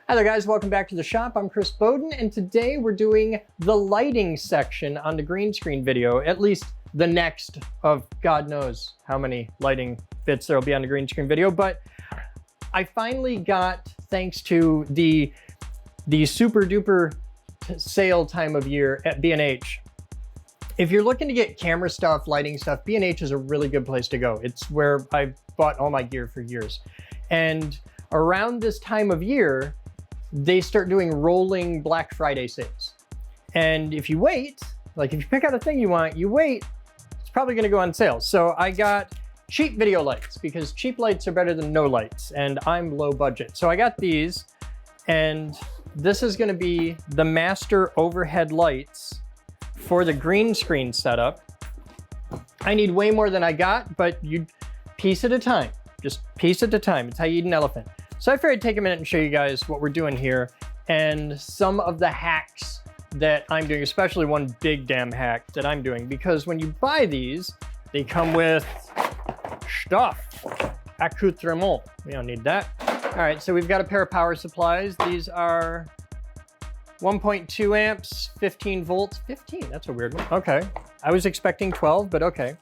Hi there guys, welcome back to the shop. I'm Chris Bowden, and today we're doing the lighting section on the green screen video, at least the next of God knows how many lighting bits there'll be on the green screen video. But I finally got, thanks to the super duper sale time of year at B&H. If you're looking to get camera stuff, lighting stuff, B&H is a really good place to go. It's where I've bought all my gear for years. And around this time of year, they start doing rolling Black Friday sales. And if you wait, like if you pick out a thing you want, you wait, it's probably gonna go on sale. So I got cheap video lights because cheap lights are better than no lights, and I'm low budget. So I got these, and this is gonna be the master overhead lights for the green screen setup. I need way more than I got, but you piece at a time, just piece at a time. It's how you eat an elephant. So I figured I'd take a minute and show you guys what we're doing here and some of the hacks that I'm doing, especially one big damn hack that I'm doing, because when you buy these, they come with stuff, accoutrement. We don't need that. All right, so we've got a pair of power supplies. These are 1.2 amps, 15 volts. 15, that's a weird one. Okay, I was expecting 12, but okay.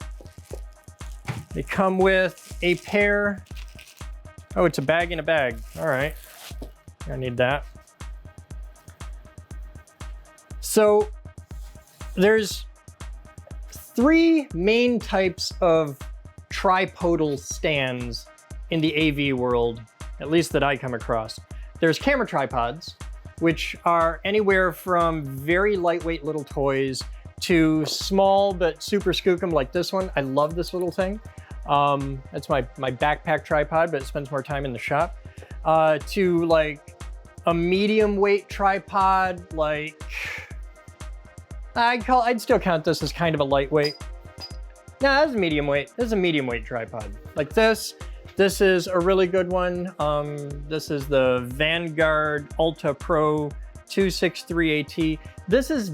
They come with a pair. Oh, it's a bag in a bag. All right, I need that. So there's three main types of tripodal stands in the AV world, at least that I come across. There's camera tripods, which are anywhere from very lightweight little toys to small but super skookum like this one. I love this little thing. That's my backpack tripod, but it spends more time in the shop. To like a medium weight tripod, like I'd still count this as kind of a lightweight. No, that's a medium weight. This is a medium weight tripod. Like this. This is a really good one. This is the Vanguard Ultra Pro 263AT. This is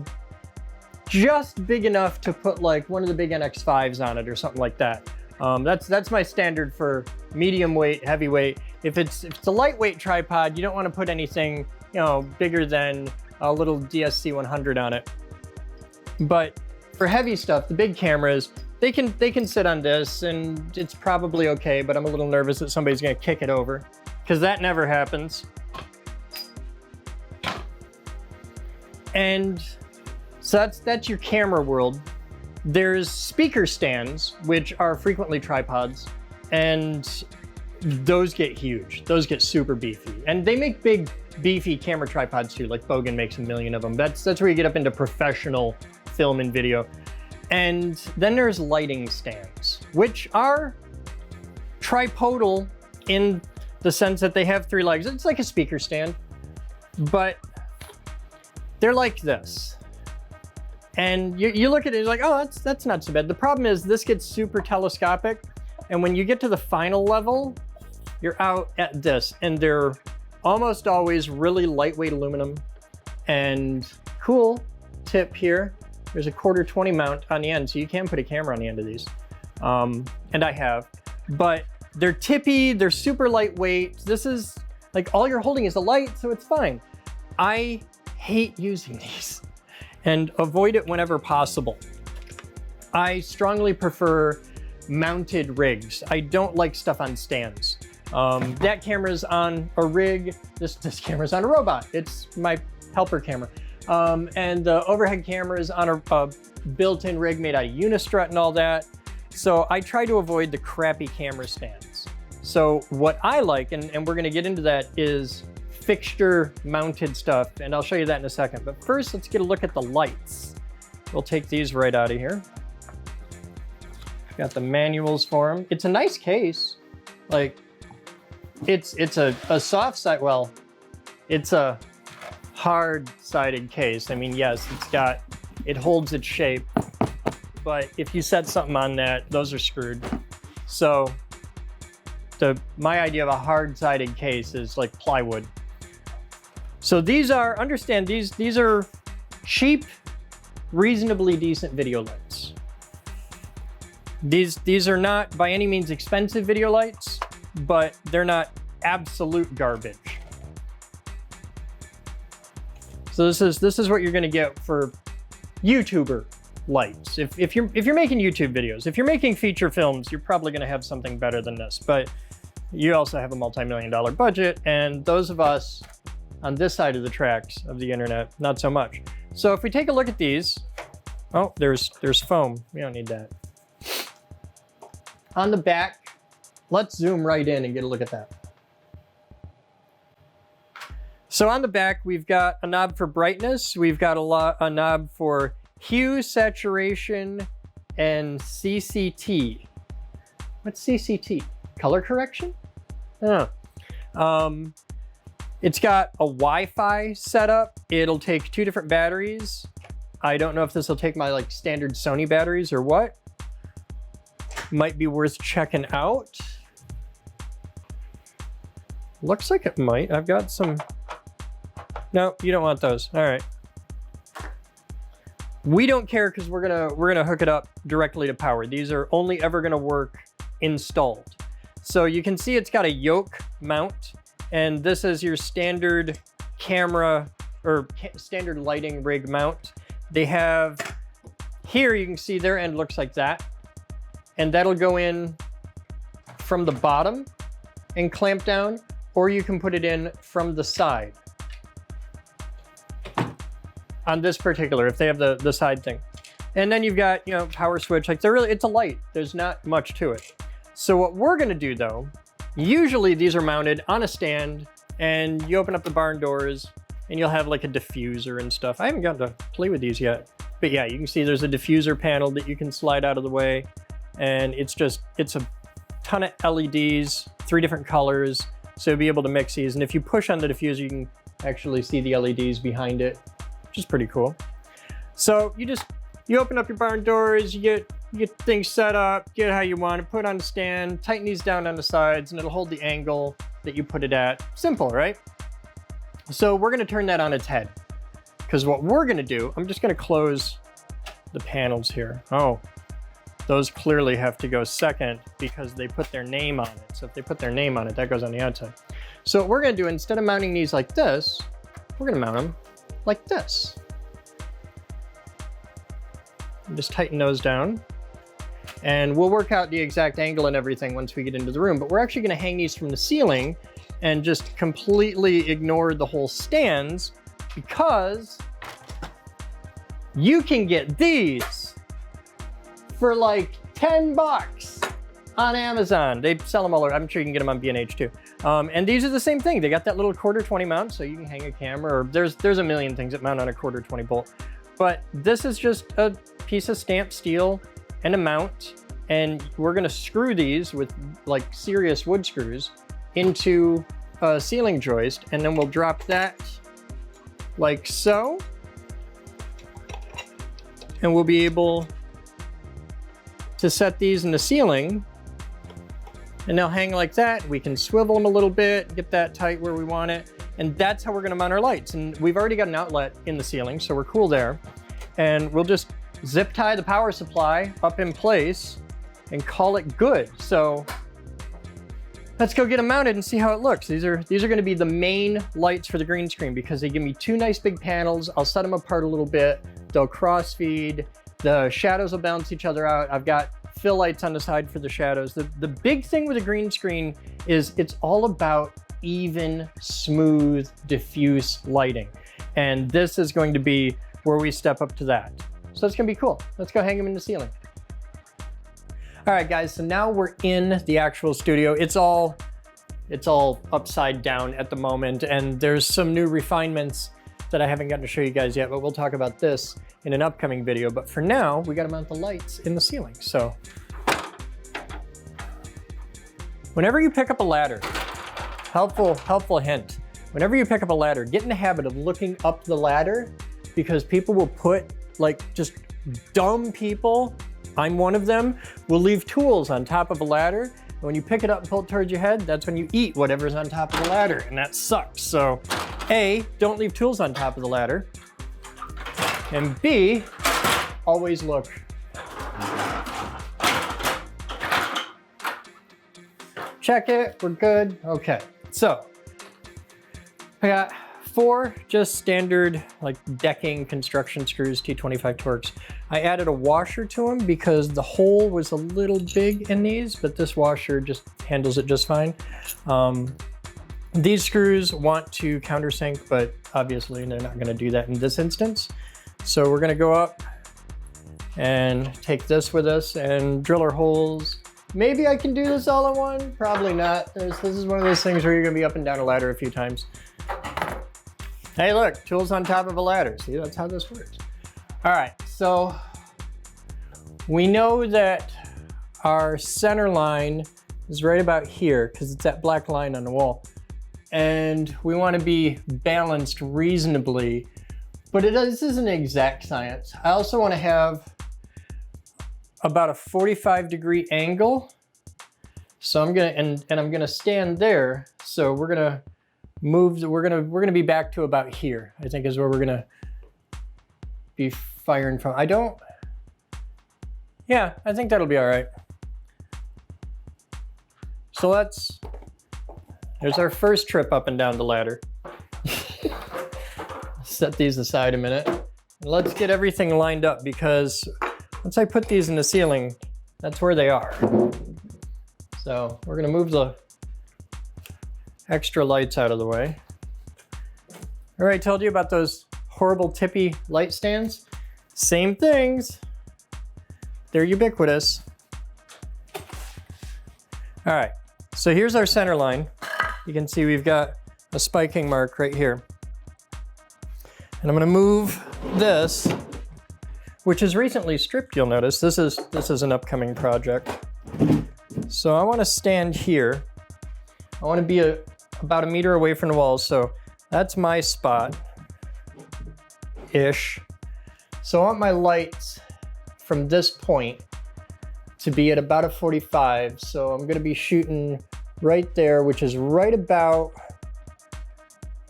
just big enough to put like one of the big NX5s on it or something like that. That's my standard for medium weight, heavyweight. If it's a lightweight tripod, you don't want to put anything, you know, bigger than a little DSC 100 on it. But for heavy stuff, the big cameras, they can sit on this and it's probably okay, but I'm a little nervous that somebody's gonna kick it over, because that never happens. And so that's your camera world. There's speaker stands, which are frequently tripods, and those get huge. Those get super beefy. And they make big, beefy camera tripods too, like Bogen makes a million of them. That's where you get up into professional film and video. And then there's lighting stands, which are tripodal in the sense that they have three legs. It's like a speaker stand, but they're like this. And you look at it, you're like, oh, that's not so bad. The problem is this gets super telescopic, and when you get to the final level, you're out at this, and they're almost always really lightweight aluminum. And cool tip here, there's a 1/4-20 mount on the end, so you can put a camera on the end of these. And I have, but they're tippy, they're super lightweight. This is like all you're holding is a light, so it's fine. I hate using these and avoid it whenever possible. I strongly prefer mounted rigs. I don't like stuff on stands. That camera's on a rig, this camera's on a robot. It's my helper camera. And the overhead camera is on a built-in rig made out of Unistrut and all that. So I try to avoid the crappy camera stands. So what I like, and we're gonna get into that, is fixture mounted stuff, and I'll show you that in a second. But first, let's get a look at the lights. We'll take these right out of here. Got the manuals for them. It's a nice case. Like, it's a soft side, well, it's a hard-sided case. I mean, yes, it holds its shape, but if you set something on that, those are screwed. So my idea of a hard-sided case is like plywood. So these are, understand, these are cheap, reasonably decent video lights. These are not by any means expensive video lights, but they're not absolute garbage. So this is what you're gonna get for YouTuber lights. If you're making YouTube videos, if you're making feature films, you're probably gonna have something better than this, but you also have a multi-million-dollar budget, and those of us on this side of the tracks of the internet, not so much. So if we take a look at these, oh, there's foam. We don't need that. On the back, let's zoom right in and get a look at that. So on the back, we've got a knob for brightness. We've got a knob for hue, saturation, and CCT. What's CCT? Color correction? Oh. It's got a Wi-Fi setup. It'll take 2 different batteries. I don't know if this will take my like standard Sony batteries or what. Might be worth checking out. Looks like it might. I've got some. No, you don't want those. All right. We don't care because we're gonna hook it up directly to power. These are only ever gonna work installed. So you can see it's got a yoke mount, and this is your standard camera or standard lighting rig mount. They have here, you can see their end looks like that, and that'll go in from the bottom and clamp down, or you can put it in from the side. On this particular, if they have the side thing. And then you've got, you know, power switch, like it's a light. There's not much to it. So what we're gonna do though, usually these are mounted on a stand and you open up the barn doors and you'll have like a diffuser and stuff. I haven't gotten to play with these yet, but yeah, you can see there's a diffuser panel that you can slide out of the way, and it's a ton of LEDs, 3 different colors, so you'll be able to mix these. And if you push on the diffuser, you can actually see the LEDs behind it, which is pretty cool. So you open up your barn doors, you get things set up, get it how you want it, put it on the stand, tighten these down on the sides, and it'll hold the angle that you put it at. Simple, right? So we're gonna turn that on its head, because what we're gonna do, I'm just gonna close the panels here. Oh, those clearly have to go second because they put their name on it. So if they put their name on it, that goes on the outside. So what we're gonna do, instead of mounting these like this, we're gonna mount them like this. And just tighten those down. And we'll work out the exact angle and everything once we get into the room, but we're actually gonna hang these from the ceiling and just completely ignore the whole stands, because you can get these for like 10 bucks on Amazon. They sell them all over. I'm sure you can get them on B&H too. And these are the same thing. They got that little quarter 20 mount, so you can hang a camera, or there's a million things that mount on a quarter 20 bolt. But this is just a piece of stamped steel and a mount, and we're gonna screw these with like serious wood screws into a ceiling joist, and then we'll drop that like so, and we'll be able to set these in the ceiling, and they'll hang like that. We can swivel them a little bit, get that tight where we want it, and that's how we're gonna mount our lights. And we've already got an outlet in the ceiling, so we're cool there. And we'll just zip tie the power supply up in place and call it good. So let's go get them mounted and see how it looks. These are gonna be the main lights for the green screen, because they give me 2 nice big panels. I'll set them apart a little bit. They'll cross feed. The shadows will balance each other out. I've got fill lights on the side for the shadows. The big thing with a green screen is it's all about even, smooth, diffuse lighting. And this is going to be where we step up to that. So it's gonna be cool. Let's go hang them in the ceiling. All right, guys, so now we're in the actual studio. It's all upside down at the moment, and there's some new refinements that I haven't gotten to show you guys yet, but we'll talk about this in an upcoming video. But for now, we gotta mount the lights in the ceiling. So whenever you pick up a ladder, helpful hint, whenever you pick up a ladder, get in the habit of looking up the ladder, because people will put, like, just dumb people, I'm one of them, will leave tools on top of a ladder. And when you pick it up and pull it towards your head, that's when you eat whatever's on top of the ladder, and that sucks. So A, don't leave tools on top of the ladder. And B, always look. Check it, we're good. Okay, so I got 4 just standard like decking construction screws, T25 Torx. I added a washer to them because the hole was a little big in these, but this washer just handles it just fine. These screws want to countersink, but obviously they're not going to do that in this instance. So we're going to go up and take this with us and drill our holes. Maybe I can do this all in one, probably not. This is one of those things where you're going to be up and down a ladder a few times. Hey look, tools on top of a ladder. See, that's how this works. All right, so we know that our center line is right about here because it's that black line on the wall. And we want to be balanced reasonably, but this isn't exact science. I also want to have about a 45-degree angle. So I'm gonna, and I'm gonna stand there. So we're gonna move, we're gonna be back to about here, I think is where we're gonna be firing from. Yeah, I think that'll be all right. So there's our first trip up and down the ladder. Set these aside a minute. Let's get everything lined up because once I put these in the ceiling, that's where they are. So we're gonna move the extra lights out of the way. All right, told you about those horrible tippy light stands. Same things. They're ubiquitous. All right, so here's our center line. You can see we've got a spiking mark right here. And I'm gonna move this, which is recently stripped, you'll notice. This is an upcoming project. So I wanna stand here. I wanna be about a meter away from the walls, so that's my spot-ish. So I want my lights from this point to be at about a 45. So I'm gonna be shooting right there, which is right about,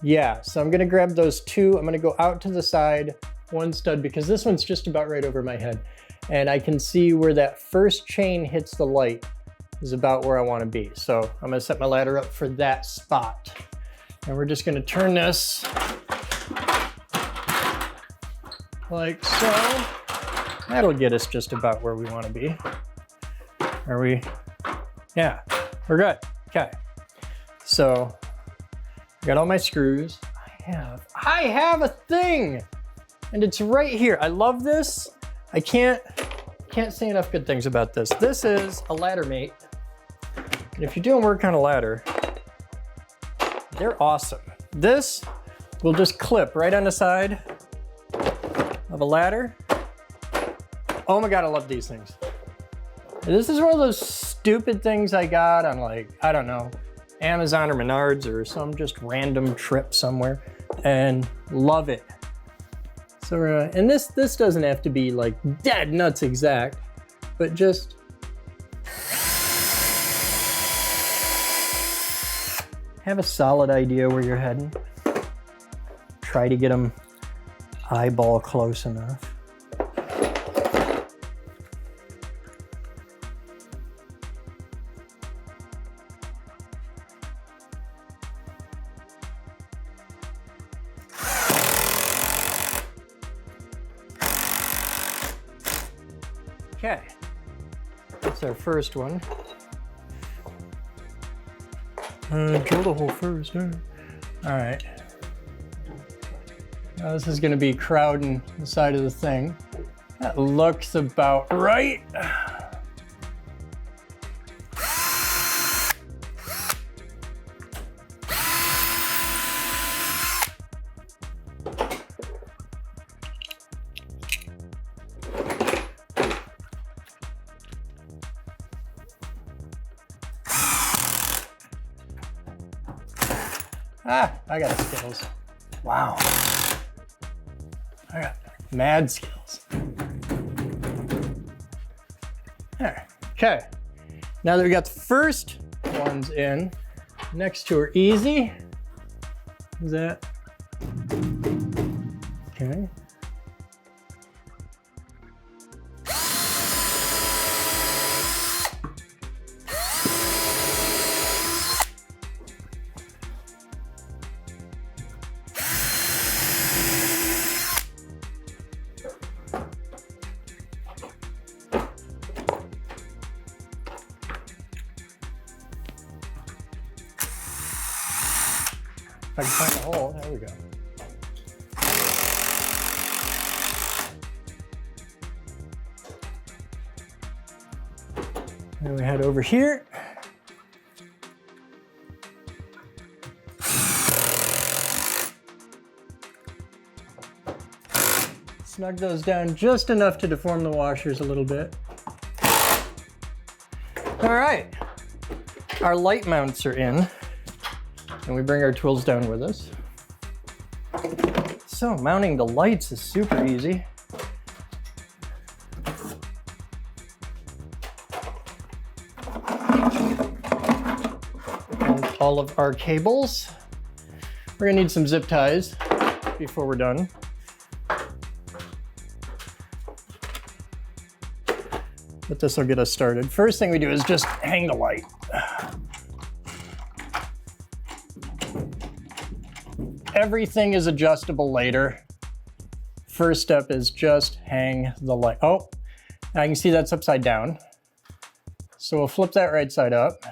yeah. So I'm gonna grab those two. I'm gonna go out to the side, one stud, because this one's just about right over my head. And I can see where that first chain hits the light is about where I wanna be. So I'm gonna set my ladder up for that spot. And we're just gonna turn this like so. That'll get us just about where we wanna be. Are we? Yeah, we're good. Okay, so I got all my screws. I have a thing, and it's right here. I love this. I can't say enough good things about this. This is a ladder mate, and if you're doing work on a ladder, they're awesome. This will just clip right on the side of a ladder. Oh my God, I love these things. This is one of those stupid things I got on, like, I don't know, Amazon or Menards or some just random trip somewhere, and love it. So, and this doesn't have to be like dead nuts exact, but just have a solid idea where you're heading. Try to get them eyeball close enough. Okay, that's our first one. Drill the hole first. All right. Now this is going to be crowding the side of the thing. That looks about right. Ah, I got skills. Wow. I got mad skills. There. Okay. Now that we got the first ones in, next two are easy. Is that? Okay. If I can find a hole, there we go. Then we head over here. Snug those down just enough to deform the washers a little bit. All right, our light mounts are in, and we bring our tools down with us. So mounting the lights is super easy. And all of our cables. We're gonna need some zip ties before we're done. But this will get us started. First thing we do is just hang the light. Everything is adjustable later. First step is just hang the light. Oh, now you can see that's upside down. So we'll flip that right side up.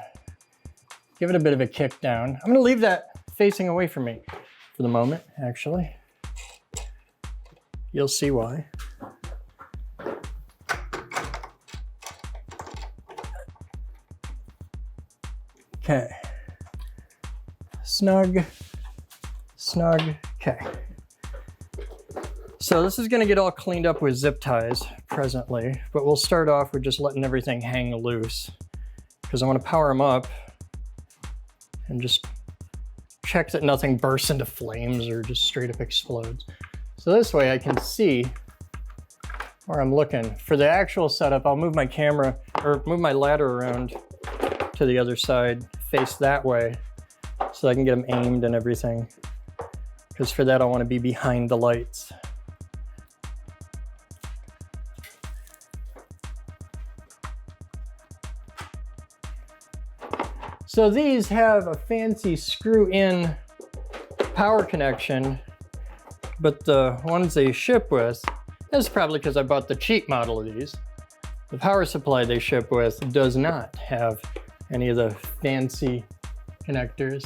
Give it a bit of a kick down. I'm gonna leave that facing away from me for the moment, actually. You'll see why. Okay, snug, snug, okay. So this is gonna get all cleaned up with zip ties presently, but we'll start off with just letting everything hang loose because I wanna power them up and just check that nothing bursts into flames or just straight up explodes. So this way I can see where I'm looking. For the actual setup, I'll move my camera or move my ladder around to the other side, face that way, so I can get them aimed and everything. Because for that, I want to be behind the lights. So these have a fancy screw-in power connection, but the ones they ship with, that's probably because I bought the cheap model of these. The power supply they ship with does not have any of the fancy connectors.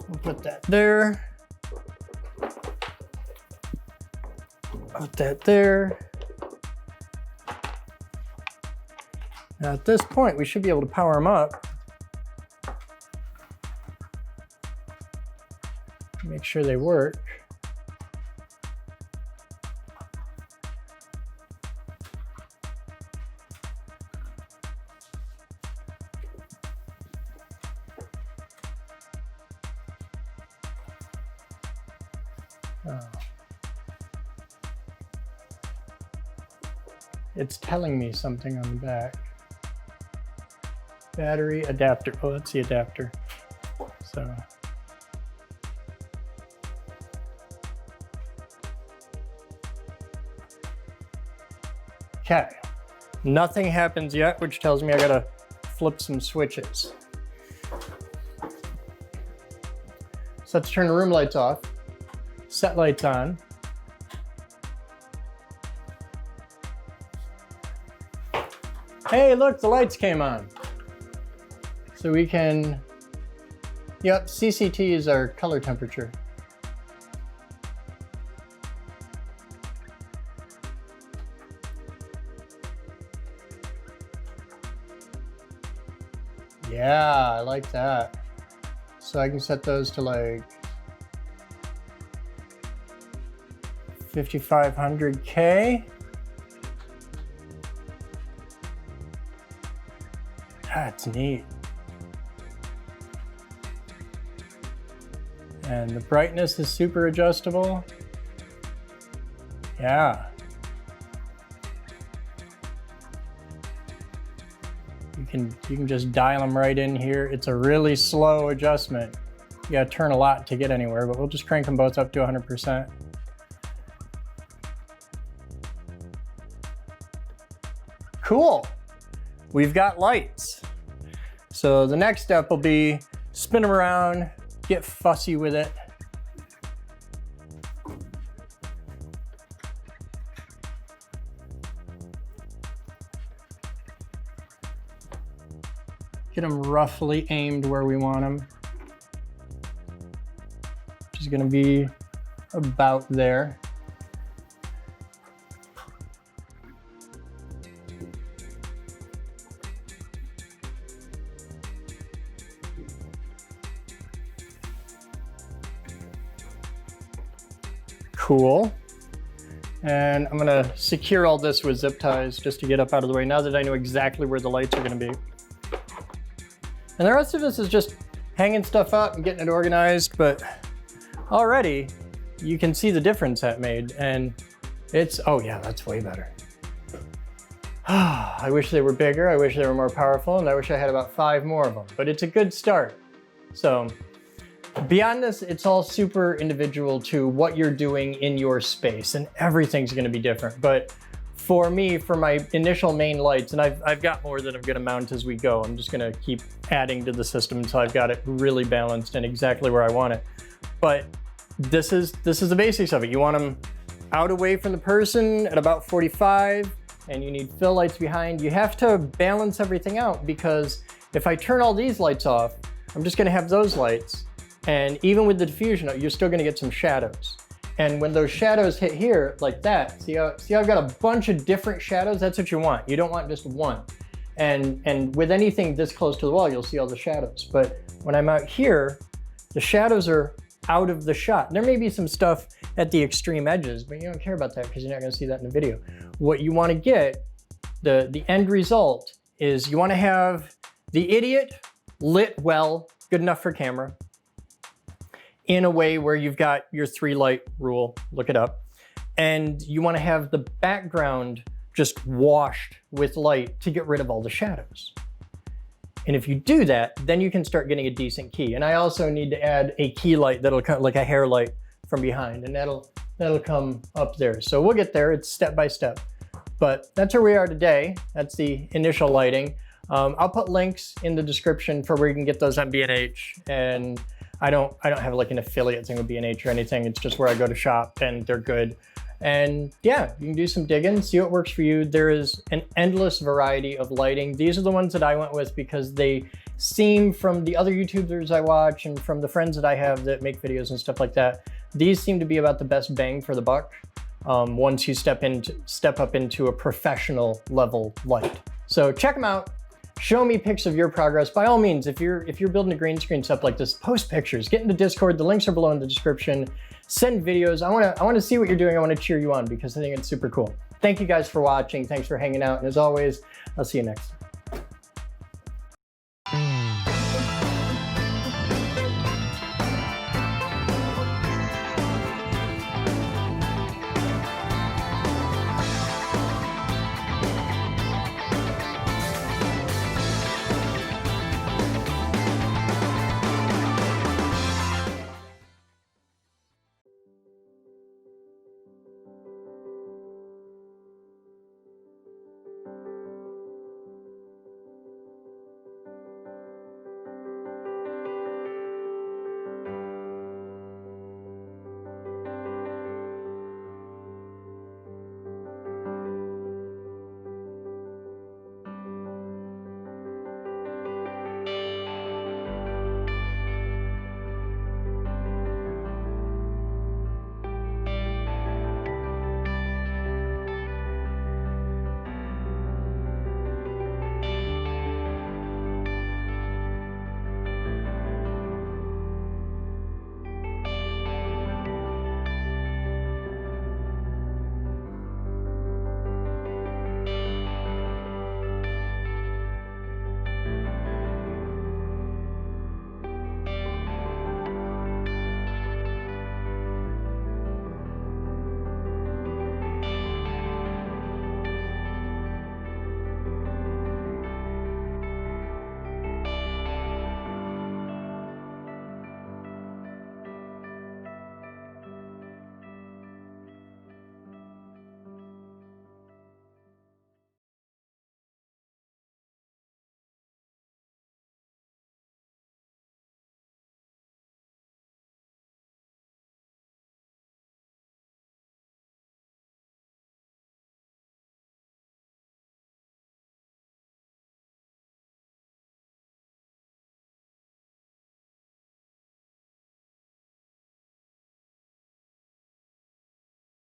We'll put that there. Put that there. Now at this point, we should be able to power them up. Make sure they work. Oh. It's telling me something on the back. Battery adapter. Oh, that's the adapter. So. Okay. Nothing happens yet, which tells me I gotta flip some switches. So let's turn the room lights off. Set lights on. Hey, look, the lights came on. So we can, yep, CCT is our color temperature. Yeah, I like that. So I can set those to like 5500K. That's neat. And the brightness is super adjustable. Yeah. You can just dial them right in here. It's a really slow adjustment. You gotta turn a lot to get anywhere, but we'll just crank them both up to 100%. Cool. We've got lights. So the next step will be spin them around, get fussy with it. Get them roughly aimed where we want them. which is gonna be about there. Cool. And I'm gonna secure all this with zip ties just to get up out of the way now that I know exactly where the lights are gonna be. And the rest of this is just hanging stuff up and getting it organized, but already you can see the difference that made, and it's, oh yeah, that's way better. I wish they were bigger, I wish they were more powerful, and I wish I had about 5 more of them, but it's a good start. So beyond this, it's all super individual to what you're doing in your space, and everything's gonna be different. But for me, for my initial main lights, and I've got more that I'm gonna mount as we go. I'm just gonna keep adding to the system until I've got it really balanced and exactly where I want it. But this is the basics of it. You want them out away from the person at about 45, and you need fill lights behind. You have to balance everything out, because if I turn all these lights off, I'm just gonna have those lights. And even with the diffusion, you're still gonna get some shadows. And when those shadows hit here like that, see how I've got a bunch of different shadows? That's what you want. You don't want just one. And with anything this close to the wall, you'll see all the shadows. But when I'm out here, the shadows are out of the shot. There may be some stuff at the extreme edges, but you don't care about that because you're not gonna see that in the video. What you wanna get, the end result is you wanna have the idiot lit well, good enough for camera, in a way where you've got your 3 light rule, look it up. And you wanna have the background just washed with light to get rid of all the shadows. And if you do that, then you can start getting a decent key. And I also need to add a key light that'll come like a hair light from behind, and that'll come up there. So we'll get there, it's step by step. But that's where we are today. That's the initial lighting. I'll put links in the description for where you can get those on B&H. And I don't have like an affiliate thing with B&H or anything. It's just where I go to shop and they're good. And yeah, you can do some digging, see what works for you. There is an endless variety of lighting. These are the ones that I went with because they seem, from the other YouTubers I watch and from the friends that I have that make videos and stuff like that, these seem to be about the best bang for the buck once you step up into a professional level light. So check them out. Show me pics of your progress. By all means, if you're building a green screen stuff like this, post pictures, get into Discord. The links are below in the description. Send videos. I want to see what you're doing. I want to cheer you on because I think it's super cool. Thank you guys for watching. Thanks for hanging out. And as always, I'll see you next time.